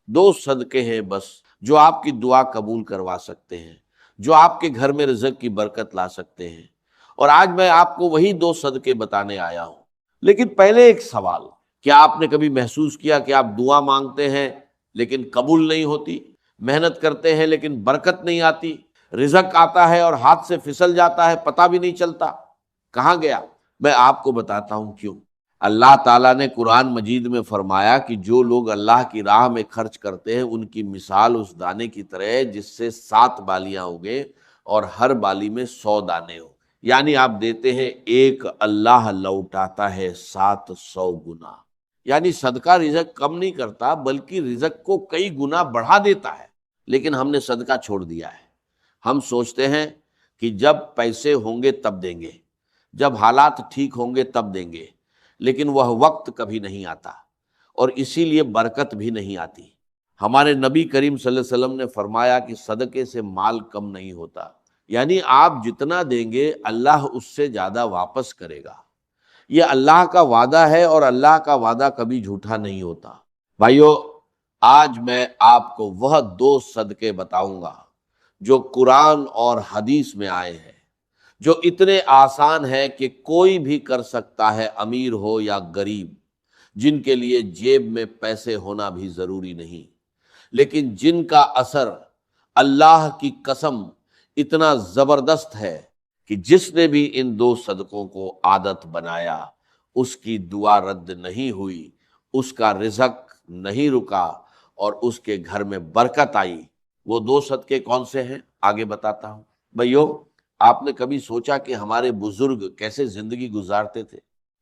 دو صدقے ہیں بس جو آپ کی دعا قبول کروا سکتے ہیں، جو آپ کے گھر میں رزق کی برکت لا سکتے ہیں، اور آج میں آپ کو وہی دو صدقے بتانے آیا ہوں۔ لیکن پہلے ایک سوال، کیا آپ نے کبھی محسوس کیا کہ آپ دعا مانگتے ہیں لیکن قبول نہیں ہوتی، محنت کرتے ہیں لیکن برکت نہیں آتی، رزق آتا ہے اور ہاتھ سے پھسل جاتا ہے، پتہ بھی نہیں چلتا کہاں گیا؟ میں آپ کو بتاتا ہوں کیوں۔ اللہ تعالیٰ نے قرآن مجید میں فرمایا کہ جو لوگ اللہ کی راہ میں خرچ کرتے ہیں ان کی مثال اس دانے کی طرح ہے جس سے 7 بالیاں اگیں اور ہر بالی میں 100 دانے ہو، یعنی آپ دیتے ہیں ایک، اللہ لوٹاتا ہے 700 گنا۔ یعنی صدقہ رزق کم نہیں کرتا بلکہ رزق کو کئی گنا بڑھا دیتا ہے، لیکن ہم نے صدقہ چھوڑ دیا ہے۔ ہم سوچتے ہیں کہ جب پیسے ہوں گے تب دیں گے، جب حالات ٹھیک ہوں گے تب دیں گے، لیکن وہ وقت کبھی نہیں آتا اور اسی لیے برکت بھی نہیں آتی۔ ہمارے نبی کریم صلی اللہ علیہ وسلم نے فرمایا کہ صدقے سے مال کم نہیں ہوتا، یعنی آپ جتنا دیں گے اللہ اس سے زیادہ واپس کرے گا۔ یہ اللہ کا وعدہ ہے اور اللہ کا وعدہ کبھی جھوٹا نہیں ہوتا۔ بھائیو، آج میں آپ کو وہ دو صدقے بتاؤں گا جو قرآن اور حدیث میں آئے ہیں، جو اتنے آسان ہے کہ کوئی بھی کر سکتا ہے، امیر ہو یا غریب، جن کے لیے جیب میں پیسے ہونا بھی ضروری نہیں، لیکن جن کا اثر اللہ کی قسم اتنا زبردست ہے کہ جس نے بھی ان دو صدقوں کو عادت بنایا اس کی دعا رد نہیں ہوئی، اس کا رزق نہیں رکا اور اس کے گھر میں برکت آئی۔ وہ دو صدقے کون سے ہیں آگے بتاتا ہوں۔ بھائیو، آپ نے کبھی سوچا کہ ہمارے بزرگ کیسے زندگی گزارتے تھے؟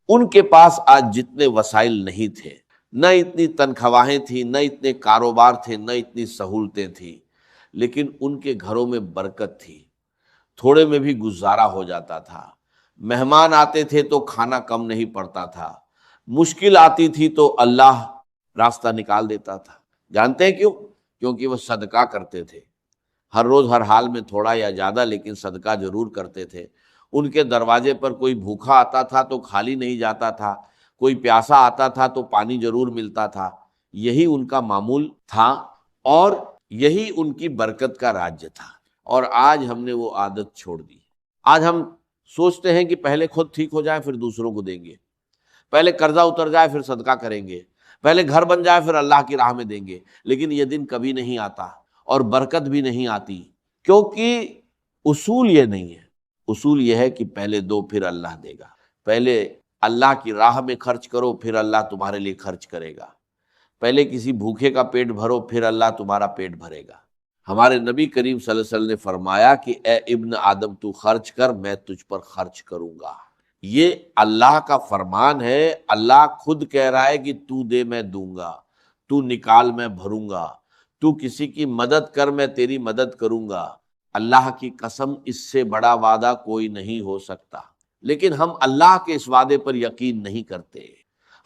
ان کے پاس آج جتنے وسائل نہیں تھے، نہ اتنی تنخواہیں تھیں، نہ اتنے کاروبار تھے، نہ اتنی سہولتیں تھیں، لیکن ان کے گھروں میں برکت تھی، تھوڑے میں بھی گزارا ہو جاتا تھا۔ مہمان آتے تھے تو کھانا کم نہیں پڑتا تھا، مشکل آتی تھی تو اللہ راستہ نکال دیتا تھا۔ جانتے ہیں کیوں؟ کیونکہ وہ صدقہ کرتے تھے، ہر روز ہر حال میں تھوڑا یا زیادہ لیکن صدقہ ضرور کرتے تھے۔ ان کے دروازے پر کوئی بھوکا آتا تھا تو خالی نہیں جاتا تھا، کوئی پیاسا آتا تھا تو پانی ضرور ملتا تھا۔ یہی ان کا معمول تھا اور یہی ان کی برکت کا راج تھا، اور آج ہم نے وہ عادت چھوڑ دی۔ آج ہم سوچتے ہیں کہ پہلے خود ٹھیک ہو جائے پھر دوسروں کو دیں گے، پہلے قرضہ اتر جائے پھر صدقہ کریں گے، پہلے گھر بن جائے پھر اللہ کی راہ میں دیں گے، لیکن یہ دن کبھی نہیں آتا اور برکت بھی نہیں آتی، کیونکہ اصول یہ نہیں ہے۔ اصول یہ ہے کہ پہلے دو پھر اللہ دے گا، پہلے اللہ کی راہ میں خرچ کرو پھر اللہ تمہارے لیے خرچ کرے گا، پہلے کسی بھوکے کا پیٹ بھرو پھر اللہ تمہارا پیٹ بھرے گا۔ ہمارے نبی کریم صلی اللہ علیہ وسلم نے فرمایا کہ اے ابن آدم تو خرچ کر، میں تجھ پر خرچ کروں گا۔ یہ اللہ کا فرمان ہے، اللہ خود کہہ رہا ہے کہ تو دے میں دوں گا، تو نکال میں بھروں گا، تو کسی کی مدد کر میں تیری مدد کروں گا۔ اللہ کی قسم اس سے بڑا وعدہ کوئی نہیں ہو سکتا، لیکن ہم اللہ کے اس وعدے پر یقین نہیں کرتے۔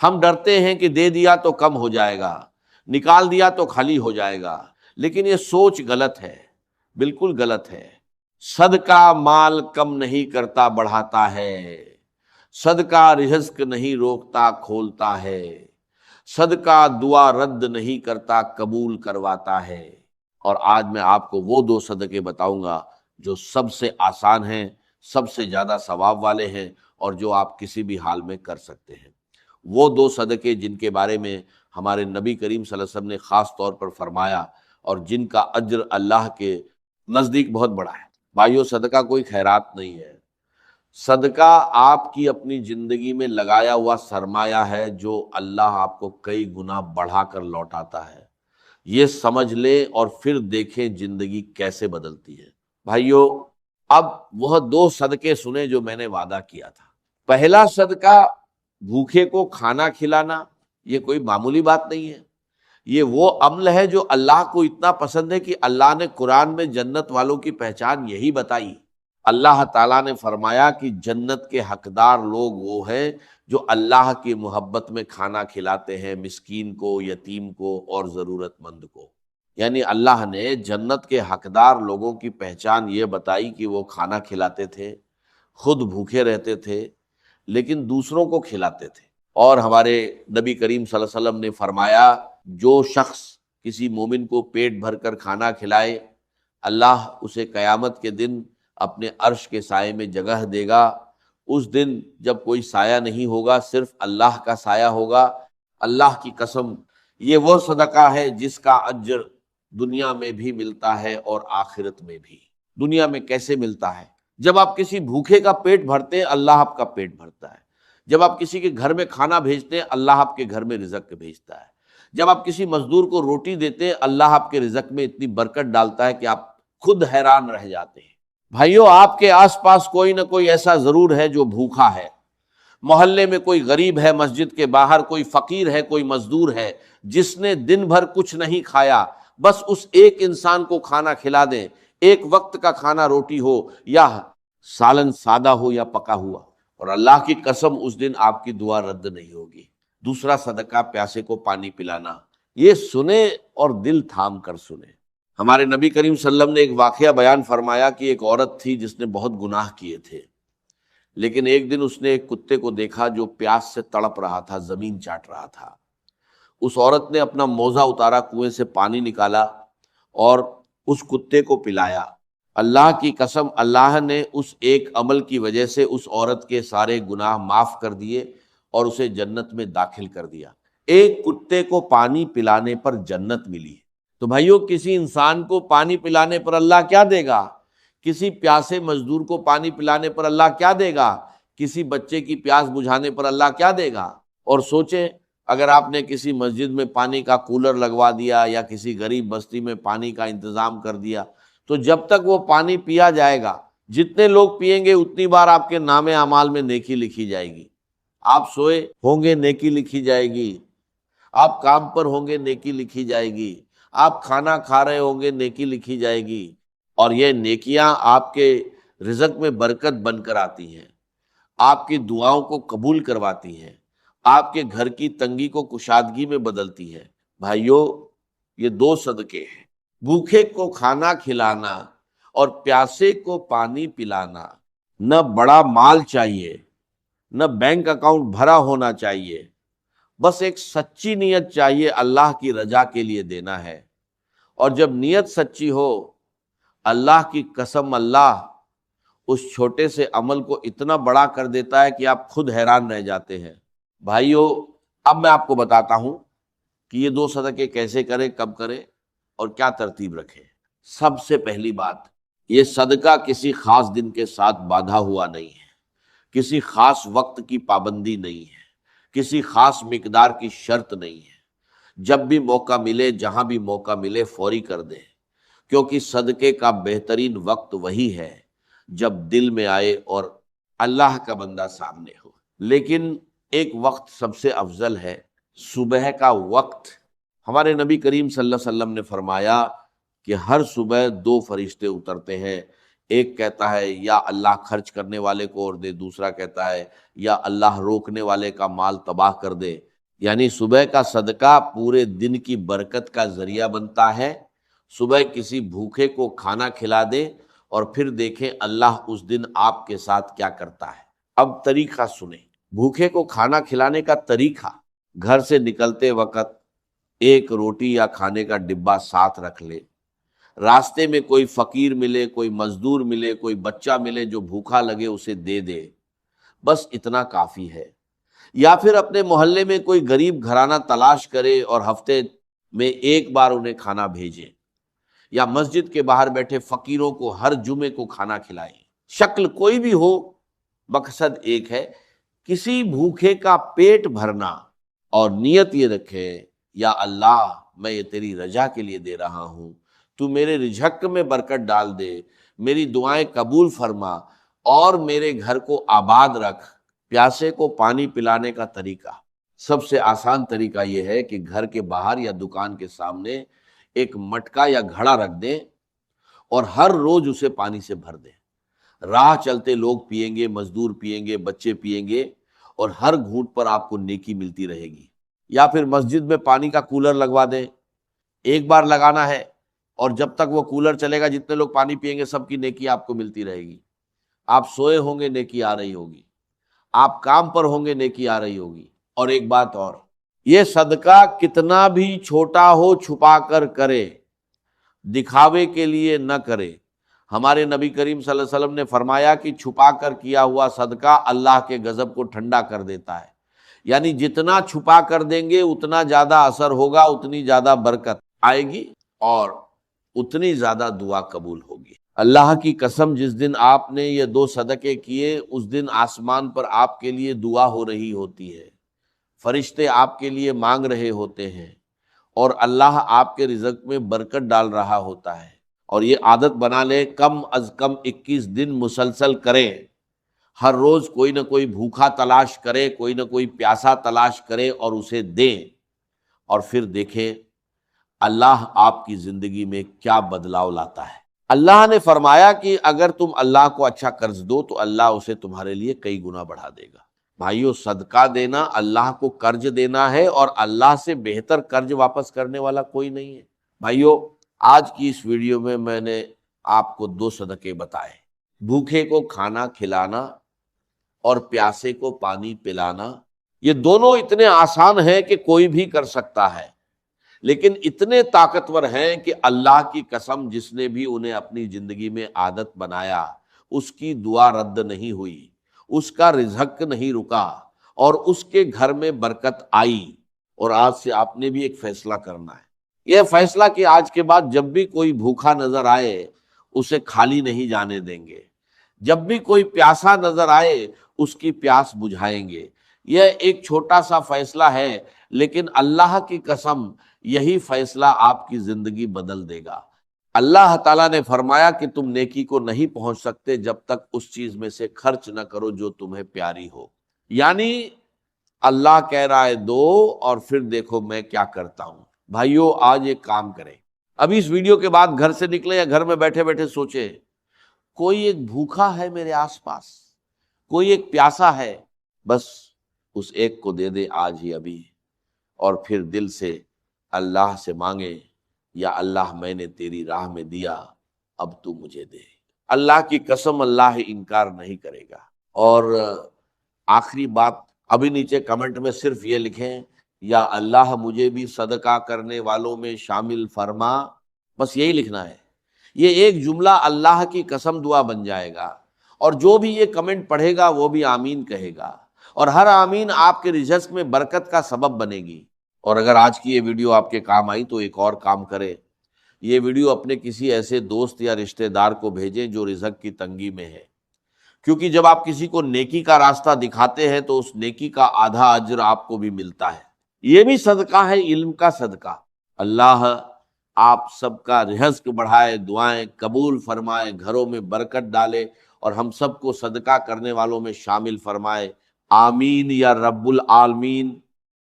ہم ڈرتے ہیں کہ دے دیا تو کم ہو جائے گا، نکال دیا تو خالی ہو جائے گا، لیکن یہ سوچ غلط ہے، بالکل غلط ہے۔ صدقہ مال کم نہیں کرتا، بڑھاتا ہے۔ صدقہ رزق نہیں روکتا، کھولتا ہے۔ صدقہ دعا رد نہیں کرتا، قبول کرواتا ہے۔ اور آج میں آپ کو وہ دو صدقے بتاؤں گا جو سب سے آسان ہیں، سب سے زیادہ ثواب والے ہیں، اور جو آپ کسی بھی حال میں کر سکتے ہیں۔ وہ دو صدقے جن کے بارے میں ہمارے نبی کریم صلی اللہ علیہ وسلم نے خاص طور پر فرمایا اور جن کا اجر اللہ کے نزدیک بہت بڑا ہے۔ بھائیو، صدقہ کوئی خیرات نہیں ہے، صدقہ آپ کی اپنی زندگی میں لگایا ہوا سرمایہ ہے جو اللہ آپ کو کئی گنا بڑھا کر لوٹاتا ہے۔ یہ سمجھ لیں اور پھر دیکھیں زندگی کیسے بدلتی ہے۔ بھائیو، اب وہ دو صدقے سنیں جو میں نے وعدہ کیا تھا۔ پہلا صدقہ بھوکے کو کھانا کھلانا، یہ کوئی معمولی بات نہیں ہے، یہ وہ عمل ہے جو اللہ کو اتنا پسند ہے کہ اللہ نے قرآن میں جنت والوں کی پہچان یہی بتائی۔ اللہ تعالیٰ نے فرمایا کہ جنت کے حقدار لوگ وہ ہیں جو اللہ کی محبت میں کھانا کھلاتے ہیں مسکین کو، یتیم کو اور ضرورت مند کو۔ یعنی اللہ نے جنت کے حقدار لوگوں کی پہچان یہ بتائی کہ وہ کھانا کھلاتے تھے، خود بھوکے رہتے تھے لیکن دوسروں کو کھلاتے تھے۔ اور ہمارے نبی کریم صلی اللہ علیہ وسلم نے فرمایا جو شخص کسی مومن کو پیٹ بھر کر کھانا کھلائے، اللہ اسے قیامت کے دن اپنے عرش کے سائے میں جگہ دے گا۔ اس دن جب کوئی سایہ نہیں ہوگا، صرف اللہ کا سایہ ہوگا۔ اللہ کی قسم، یہ وہ صدقہ ہے جس کا اجر دنیا میں بھی ملتا ہے اور آخرت میں بھی۔ دنیا میں کیسے ملتا ہے؟ جب آپ کسی بھوکے کا پیٹ بھرتے ہیں، اللہ آپ کا پیٹ بھرتا ہے۔ جب آپ کسی کے گھر میں کھانا بھیجتے ہیں، اللہ آپ کے گھر میں رزق بھیجتا ہے۔ جب آپ کسی مزدور کو روٹی دیتے ہیں، اللہ آپ کے رزق میں اتنی برکت ڈالتا ہے کہ آپ خود حیران رہ جاتے ہیں۔ بھائیو، آپ کے آس پاس کوئی نہ کوئی ایسا ضرور ہے جو بھوکا ہے۔ محلے میں کوئی غریب ہے، مسجد کے باہر کوئی فقیر ہے، کوئی مزدور ہے جس نے دن بھر کچھ نہیں کھایا۔ بس اس ایک انسان کو کھانا کھلا دیں، ایک وقت کا کھانا، روٹی ہو یا سالن سادہ ہو یا پکا ہوا، اور اللہ کی قسم اس دن آپ کی دعا رد نہیں ہوگی۔ دوسرا صدقہ پیاسے کو پانی پلانا۔ یہ سنیں اور دل تھام کر سنیں۔ ہمارے نبی کریم صلی اللہ علیہ وسلم نے ایک واقعہ بیان فرمایا کہ ایک عورت تھی جس نے بہت گناہ کیے تھے، لیکن ایک دن اس نے ایک کتے کو دیکھا جو پیاس سے تڑپ رہا تھا، زمین چاٹ رہا تھا۔ اس عورت نے اپنا موزہ اتارا، کنویں سے پانی نکالا اور اس کتے کو پلایا۔ اللہ کی قسم، اللہ نے اس ایک عمل کی وجہ سے اس عورت کے سارے گناہ معاف کر دیے اور اسے جنت میں داخل کر دیا۔ ایک کتے کو پانی پلانے پر جنت ملی۔ تو بھائیو، کسی انسان کو پانی پلانے پر اللہ کیا دے گا؟ کسی پیاسے مزدور کو پانی پلانے پر اللہ کیا دے گا؟ کسی بچے کی پیاس بجھانے پر اللہ کیا دے گا؟ اور سوچیں، اگر آپ نے کسی مسجد میں پانی کا کولر لگوا دیا یا کسی غریب بستی میں پانی کا انتظام کر دیا، تو جب تک وہ پانی پیا جائے گا، جتنے لوگ پیئیں گے اتنی بار آپ کے نام اعمال میں نیکی لکھی جائے گی۔ آپ سوئے ہوں گے، نیکی لکھی جائے گی۔ آپ کام پر ہوں گے، نیکی لکھی جائے گی۔ آپ کھانا کھا رہے ہوں گے، نیکی لکھی جائے گی۔ اور یہ نیکیاں آپ کے رزق میں برکت بن کر آتی ہیں، آپ کی دعاؤں کو قبول کرواتی ہیں، آپ کے گھر کی تنگی کو کشادگی میں بدلتی ہے۔ بھائیو، یہ دو صدقے ہیں، بھوکے کو کھانا کھلانا اور پیاسے کو پانی پلانا۔ نہ بڑا مال چاہیے، نہ بینک اکاؤنٹ بھرا ہونا چاہیے، بس ایک سچی نیت چاہیے، اللہ کی رضا کے لیے دینا ہے۔ اور جب نیت سچی ہو، اللہ کی قسم، اللہ اس چھوٹے سے عمل کو اتنا بڑا کر دیتا ہے کہ آپ خود حیران رہ جاتے ہیں۔ بھائیو، اب میں آپ کو بتاتا ہوں کہ یہ دو صدقے کیسے کریں، کب کریں اور کیا ترتیب رکھیں۔ سب سے پہلی بات، یہ صدقہ کسی خاص دن کے ساتھ باندھا ہوا نہیں ہے، کسی خاص وقت کی پابندی نہیں ہے، کسی خاص مقدار کی شرط نہیں ہے۔ جب بھی موقع ملے، جہاں بھی موقع ملے، فوری کر دیں، کیونکہ صدقے کا بہترین وقت وہی ہے جب دل میں آئے اور اللہ کا بندہ سامنے ہو۔ لیکن ایک وقت سب سے افضل ہے، صبح کا وقت۔ ہمارے نبی کریم صلی اللہ علیہ وسلم نے فرمایا کہ ہر صبح دو فرشتے اترتے ہیں، ایک کہتا ہے یا اللہ خرچ کرنے والے کو اور دے، دوسرا کہتا ہے یا اللہ روکنے والے کا مال تباہ کر دے۔ یعنی صبح کا صدقہ پورے دن کی برکت کا ذریعہ بنتا ہے۔ صبح کسی بھوکے کو کھانا کھلا دے اور پھر دیکھیں اللہ اس دن آپ کے ساتھ کیا کرتا ہے۔ اب طریقہ سنیں، بھوکے کو کھانا کھلانے کا طریقہ: گھر سے نکلتے وقت ایک روٹی یا کھانے کا ڈبہ ساتھ رکھ لے۔ راستے میں کوئی فقیر ملے، کوئی مزدور ملے، کوئی بچہ ملے جو بھوکا لگے، اسے دے دے، بس اتنا کافی ہے۔ یا پھر اپنے محلے میں کوئی غریب گھرانہ تلاش کرے اور ہفتے میں ایک بار انہیں کھانا بھیجے، یا مسجد کے باہر بیٹھے فقیروں کو ہر جمعے کو کھانا کھلائیں۔ شکل کوئی بھی ہو، مقصد ایک ہے، کسی بھوکے کا پیٹ بھرنا، اور نیت یہ رکھے، یا اللہ میں یہ تیری رضا کے لیے دے رہا ہوں، تو میرے رزق میں برکت ڈال دے، میری دعائیں قبول فرما اور میرے گھر کو آباد رکھ۔ پیاسے کو پانی پلانے کا طریقہ: سب سے آسان طریقہ یہ ہے کہ گھر کے باہر یا دکان کے سامنے ایک مٹکا یا گھڑا رکھ دیں اور ہر روز اسے پانی سے بھر دیں۔ راہ چلتے لوگ پیئیں گے، مزدور پیئیں گے، بچے پیئیں گے، اور ہر گھونٹ پر آپ کو نیکی ملتی رہے گی۔ یا پھر مسجد میں پانی کا کولر لگوا دیں، ایک بار لگانا ہے، اور جب تک وہ کولر چلے گا جتنے لوگ پانی پیئیں گے سب کی نیکی آپ کو ملتی رہے گی۔ آپ سوئے ہوں گے، نیکی آ رہی ہوگی، آپ کام پر ہوں گے، نیکی آ رہی ہوگی۔ اور ایک بات اور، یہ صدقہ کتنا بھی چھوٹا ہو چھپا کر کرے، دکھاوے کے لیے نہ کرے۔ ہمارے نبی کریم صلی اللہ علیہ وسلم نے فرمایا کہ چھپا کر کیا ہوا صدقہ اللہ کے غضب کو ٹھنڈا کر دیتا ہے، یعنی جتنا چھپا کر دیں گے اتنا زیادہ اثر ہوگا، اتنی زیادہ برکت آئے گی اور اتنی زیادہ دعا قبول ہوگی۔ اللہ کی قسم، جس دن آپ نے یہ 2 صدقے کیے اس دن آسمان پر آپ کے لیے دعا ہو رہی ہوتی ہے، فرشتے آپ کے لیے مانگ رہے ہوتے ہیں، اور اللہ آپ کے رزق میں برکت ڈال رہا ہوتا ہے۔ اور یہ عادت بنا لیں، کم از کم 21 دن مسلسل کریں، ہر روز کوئی نہ کوئی بھوکا تلاش کرے، کوئی نہ کوئی پیاسا تلاش کرے اور اسے دیں، اور پھر دیکھیں اللہ آپ کی زندگی میں کیا بدلاؤ لاتا ہے۔ اللہ نے فرمایا کہ اگر تم اللہ کو اچھا قرض دو تو اللہ اسے تمہارے لیے کئی گنا بڑھا دے گا۔ بھائیو، صدقہ دینا اللہ کو قرض دینا ہے، اور اللہ سے بہتر قرض واپس کرنے والا کوئی نہیں ہے۔ بھائیو، آج کی اس ویڈیو میں میں نے آپ کو 2 صدقے بتائے، بھوکے کو کھانا کھلانا اور پیاسے کو پانی پلانا۔ یہ دونوں اتنے آسان ہیں کہ کوئی بھی کر سکتا ہے، لیکن اتنے طاقتور ہیں کہ اللہ کی قسم جس نے بھی انہیں اپنی زندگی میں عادت بنایا اس کی دعا رد نہیں ہوئی، اس کا رزق نہیں رکا، اور اس کے گھر میں برکت آئی۔ اور آج سے آپ نے بھی ایک فیصلہ کرنا ہے، یہ فیصلہ کہ آج کے بعد جب بھی کوئی بھوکا نظر آئے اسے خالی نہیں جانے دیں گے، جب بھی کوئی پیاسا نظر آئے اس کی پیاس بجھائیں گے۔ یہ ایک چھوٹا سا فیصلہ ہے، لیکن اللہ کی قسم یہی فیصلہ آپ کی زندگی بدل دے گا۔ اللہ تعالیٰ نے فرمایا کہ تم نیکی کو نہیں پہنچ سکتے جب تک اس چیز میں سے خرچ نہ کرو جو تمہیں پیاری ہو، یعنی اللہ کہہ رہا ہے دو اور پھر دیکھو میں کیا کرتا ہوں۔ بھائیو، آج ایک کام کریں، ابھی اس ویڈیو کے بعد گھر سے نکلیں یا گھر میں بیٹھے بیٹھے سوچیں، کوئی ایک بھوکا ہے میرے آس پاس، کوئی ایک پیاسا ہے، بس اس ایک کو دے دے آج ہی ابھی، اور پھر دل سے اللہ سے مانگے، یا اللہ میں نے تیری راہ میں دیا، اب تو مجھے دے۔ اللہ کی قسم اللہ انکار نہیں کرے گا۔ اور آخری بات، ابھی نیچے کمنٹ میں صرف یہ لکھیں، یا اللہ مجھے بھی صدقہ کرنے والوں میں شامل فرما، بس یہی لکھنا ہے۔ یہ ایک جملہ اللہ کی قسم دعا بن جائے گا، اور جو بھی یہ کمنٹ پڑھے گا وہ بھی آمین کہے گا، اور ہر آمین آپ کے رزق میں برکت کا سبب بنے گی۔ اور اگر آج کی یہ ویڈیو آپ کے کام آئی تو ایک اور کام کریں، یہ ویڈیو اپنے کسی ایسے دوست یا رشتہ دار کو بھیجیں جو رزق کی تنگی میں ہے، کیونکہ جب آپ کسی کو نیکی کا راستہ دکھاتے ہیں تو اس نیکی کا آدھا اجر آپ کو بھی ملتا ہے۔ یہ بھی صدقہ ہے، علم کا صدقہ۔ اللہ آپ سب کا رزق بڑھائے، دعائیں قبول فرمائے، گھروں میں برکت ڈالے، اور ہم سب کو صدقہ کرنے والوں میں شامل فرمائے۔ آمین یا رب العالمین۔